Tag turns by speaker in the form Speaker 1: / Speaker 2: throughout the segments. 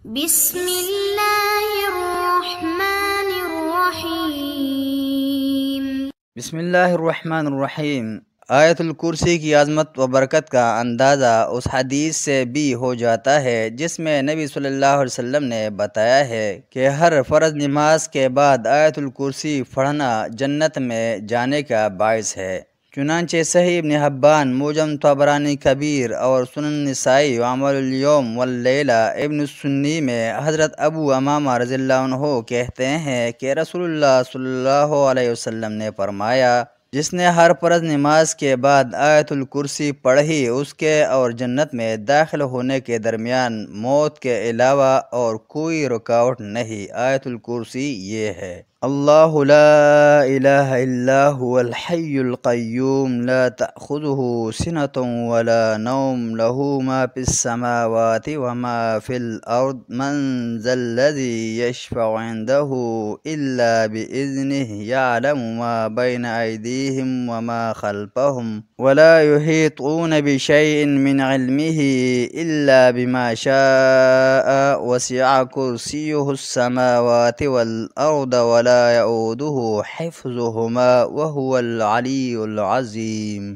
Speaker 1: بسم اللہ الرحمن الرحیم۔
Speaker 2: بسم اللہ الرحمن الرحیم۔ آیت الکرسی کی عظمت و برکت کا اندازہ اس حدیث سے بھی ہو جاتا ہے جس میں نبی صلی اللہ علیہ وسلم نے بتایا ہے کہ ہر فرض نماز کے بعد آیت الکرسی پڑھنا جنت میں جانے کا باعث ہے۔ چنانچہ صحیح ابن حبان، معجم طبرانی کبیر اور سنن نسائی وعمل الیوم واللیلہ ابن السنی میں حضرت ابو امامہ رضی اللہ عنہ کہتے ہیں کہ رسول اللہ صلی اللہ علیہ وسلم نے فرمایا، جس نے ہر فرض نماز کے بعد آیت الکرسی پڑھی اس کے اور جنت میں داخل ہونے کے درمیان موت کے علاوہ اور کوئی رکاوٹ نہیں۔ آیت الکرسی یہ ہے: اللہ لا الہ الا هو الحی القیوم لا تأخذه سنة ولا نوم له ما في السماوات وما في الأرض من ذا الذي يشفع عنده إلا بإذنه يعلم ما بين أيديهم وما خلفهم ولا يحيطون بشيء من علمه إلا بما شاء وسع كرسيه السماوات والأرض ولا يؤوده حفظهما وهو العلی العظیم۔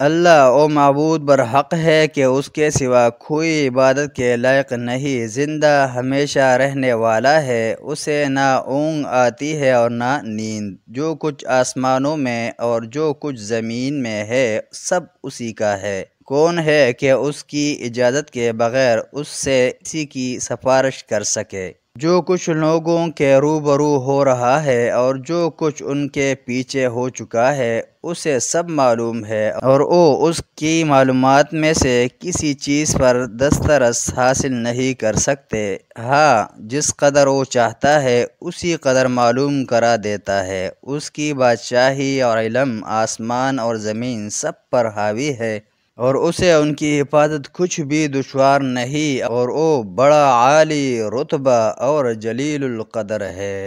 Speaker 2: اللہ او معبود برحق ہے کہ اس کے سوا کوئی عبادت کے لائق نہیں، زندہ ہمیشہ رہنے والا ہے، اسے نہ اونگ آتی ہے اور نہ نیند۔ جو کچھ آسمانوں میں اور جو کچھ زمین میں ہے سب اسی کا ہے۔ کون ہے کہ اس کی اجازت کے بغیر اس سے کسی کی سفارش کر سکے؟ جو کچھ لوگوں کے روبرو ہو رہا ہے اور جو کچھ ان کے پیچھے ہو چکا ہے اسے سب معلوم ہے، اور وہ اس کی معلومات میں سے کسی چیز پر دسترس حاصل نہیں کر سکتے۔ ہاں، جس قدر وہ چاہتا ہے اسی قدر معلوم کرا دیتا ہے۔ اس کی بادشاہی اور علم آسمان اور زمین سب پر حاوی ہے، اور اسے ان کی حفاظت کچھ بھی دشوار نہیں، اور وہ بڑا عالی رتبہ اور جلیل القدر ہے۔